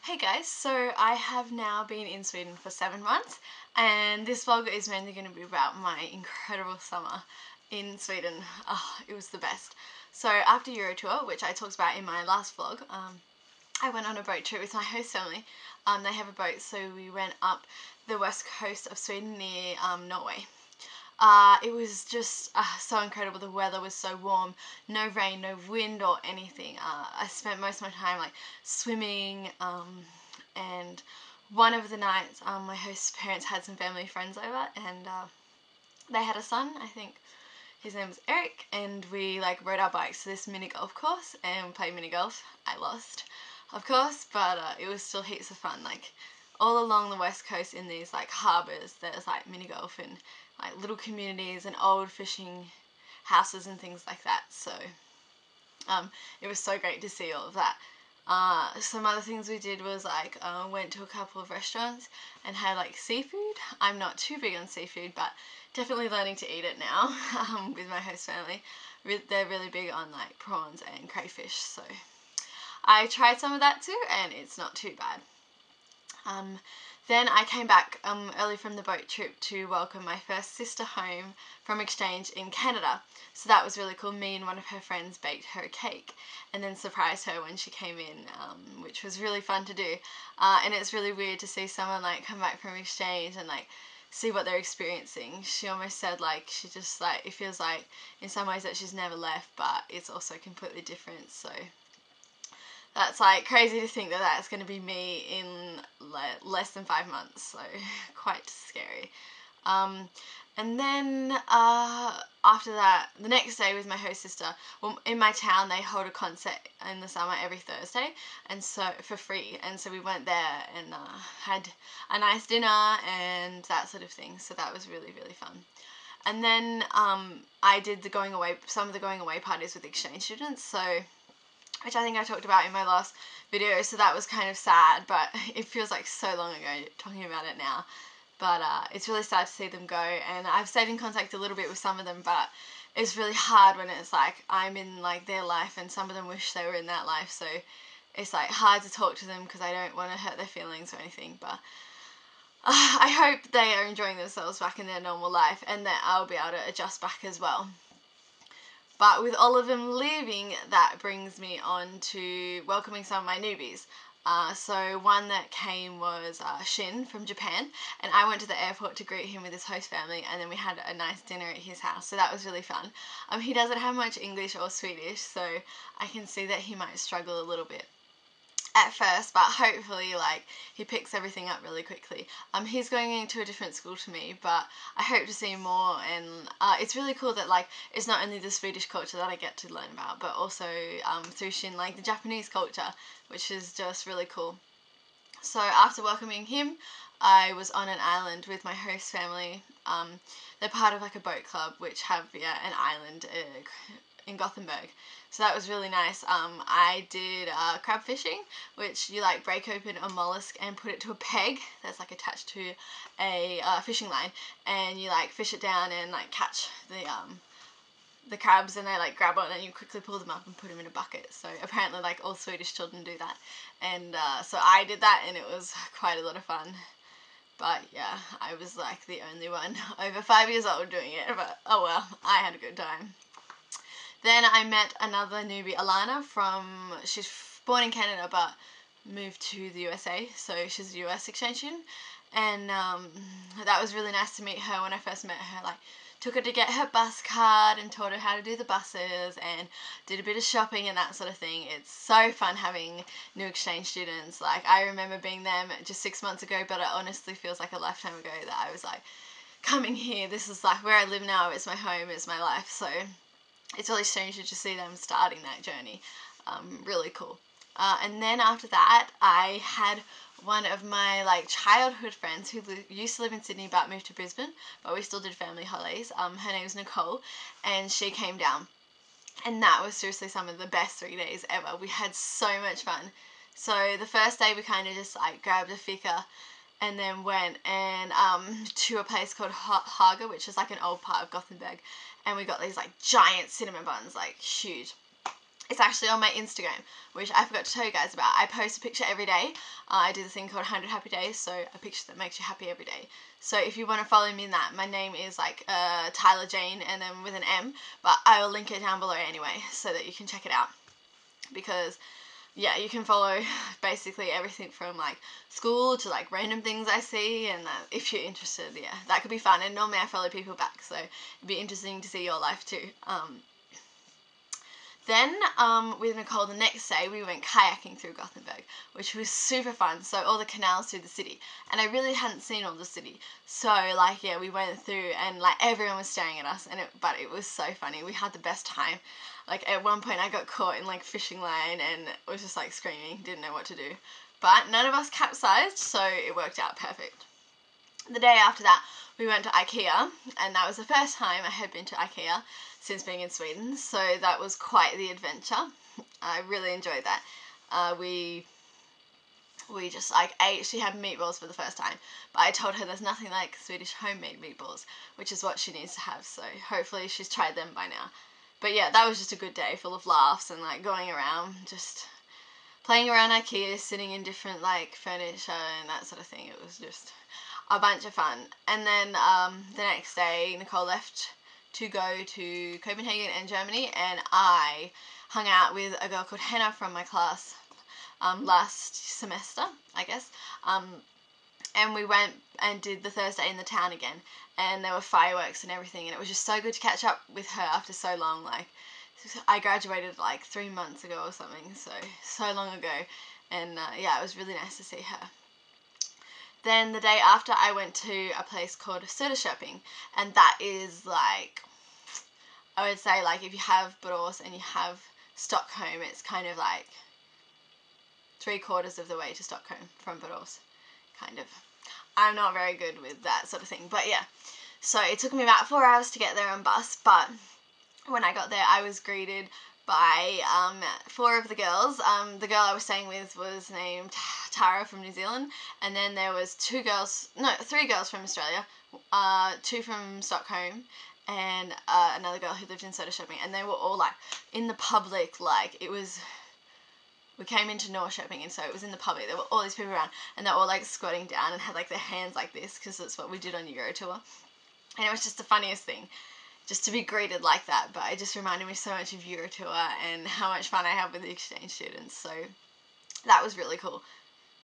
Hey guys, so I have now been in Sweden for 7 months and this vlog is mainly going to be about my incredible summer in Sweden. Oh, it was the best. So after Euro tour, which I talked about in my last vlog, I went on a boat trip with my host family. They have a boat, so we went up the west coast of Sweden near Norway. It was just so incredible. The weather was so warm, no rain, no wind or anything. I spent most of my time like swimming, and one of the nights my host's parents had some family friends over, and they had a son, I think his name was Eric, and we like rode our bikes to this mini golf course and played mini golf. I lost, of course, but it was still heaps of fun. Like all along the west coast in these like harbours there's like mini golf and like little communities and old fishing houses and things like that, so it was so great to see all of that. Some other things we did was like went to a couple of restaurants and had like seafood. I'm not too big on seafood, but definitely learning to eat it now with my host family. They're really big on like prawns and crayfish, so I tried some of that too and it's not too bad. Then I came back early from the boat trip to welcome my first sister home from exchange in Canada. So that was really cool. Me and one of her friends baked her a cake and then surprised her when she came in, which was really fun to do. And it's really weird to see someone like come back from exchange and like see what they're experiencing. She almost said like she just like, it feels like in some ways that she's never left, but it's also completely different. So that's like crazy to think that that's going to be me in less than 5 months, so quite scary. And then after that, the next day with my host sister, well, in my town they hold a concert in the summer every Thursday, and so for free, and so we went there and had a nice dinner and that sort of thing, so that was really, really fun. And then I did some of the going away parties with exchange students, so which I think I talked about in my last video, so that was kind of sad, but it feels like so long ago talking about it now. But it's really sad to see them go, and I've stayed in contact a little bit with some of them, but it's really hard when it's like I'm in like their life and some of them wish they were in that life, so it's like hard to talk to them because I don't want to hurt their feelings or anything. But I hope they are enjoying themselves back in their normal life and that I'll be able to adjust back as well. But with all of them leaving, that brings me on to welcoming some of my newbies. So one that came was Shin from Japan, and I went to the airport to greet him with his host family, and then we had a nice dinner at his house, so that was really fun. He doesn't have much English or Swedish, so I can see that he might struggle a little bit at first, but hopefully like he picks everything up really quickly. He's going into a different school to me, but I hope to see more, and it's really cool that like it's not only the Swedish culture that I get to learn about, but also through Shin like the Japanese culture, which is just really cool. So after welcoming him, I was on an island with my host family. They're part of like a boat club which have an island in Gothenburg. So that was really nice. I did crab fishing, which you like break open a mollusk and put it to a peg that's like attached to a fishing line, and you like fish it down and like catch the crabs, and they like grab on and you quickly pull them up and put them in a bucket. So apparently like all Swedish children do that, and so I did that and it was quite a lot of fun. But yeah, I was like the only one over 5 years old doing it, but oh well, I had a good time. Then I met another newbie, Alana, she's born in Canada but moved to the USA, so she's a US exchange student, and that was really nice to meet her. When I first met her, like took her to get her bus card and taught her how to do the buses and did a bit of shopping and that sort of thing. It's so fun having new exchange students. Like I remember being there just 6 months ago, but it honestly feels like a lifetime ago that I was like coming here. This is like where I live now. It's my home, it's my life, so it's really strange to just see them starting that journey. Really cool. And then after that, I had one of my like childhood friends who used to live in Sydney but moved to Brisbane, but we still did family holidays. Her name's Nicole, and she came down, and that was seriously some of the best 3 days ever. We had so much fun. So the first day we kind of just like grabbed a fika and then went and to a place called Haga, which is like an old part of Gothenburg, and we got these like giant cinnamon buns, like huge. It's actually on my Instagram, which I forgot to tell you guys about. I post a picture every day. I do the thing called 100 Happy Days, so a picture that makes you happy every day. So if you want to follow me in that, my name is like Tyler Jane and then with an M, but I will link it down below anyway so that you can check it out. Because yeah, you can follow basically everything from like school to like random things I see, and if you're interested, yeah, that could be fun. And normally I follow people back, so it'd be interesting to see your life too. Then with Nicole the next day we went kayaking through Gothenburg, which was super fun. So all the canals through the city, and I really hadn't seen all the city. So like yeah, we went through and like everyone was staring at us, but it was so funny. We had the best time. Like at one point I got caught in like fishing line and was just like screaming, didn't know what to do. But none of us capsized, so it worked out perfect. The day after that we went to IKEA, and that was the first time I had been to IKEA since being in Sweden, so that was quite the adventure. I really enjoyed that. We just like ate. She had meatballs for the first time, but I told her there's nothing like Swedish homemade meatballs, which is what she needs to have, so hopefully she's tried them by now. But yeah, that was just a good day, full of laughs and like going around, just playing around IKEA, sitting in different like furniture and that sort of thing. It was just a bunch of fun. And then the next day Nicole left to go to Copenhagen and Germany, and I hung out with a girl called Hannah from my class last semester, I guess. And we went and did the Thursday in the town again, and there were fireworks and everything, and it was just so good to catch up with her after so long. Like I graduated like 3 months ago or something, so long ago, and yeah, it was really nice to see her. Then the day after I went to a place called Söderköping, and that is like, I would say like if you have Borås and you have Stockholm, it's kind of like 3/4 of the way to Stockholm from Borås, kind of. I'm not very good with that sort of thing, but yeah. So it took me about 4 hours to get there on bus, but when I got there I was greeted by 4 of the girls. The girl I was staying with was named Tara from New Zealand, and then there was 3 girls from Australia, 2 from Stockholm, and another girl who lived in Söderköping, and they were all like in the public, like it was, we came into Norrköping, and so it was in the public, there were all these people around, and they were all like squatting down and had like their hands like this, because that's what we did on Euro tour, and it was just the funniest thing just to be greeted like that. But it just reminded me so much of Eurotour and how much fun I have with the exchange students, so that was really cool.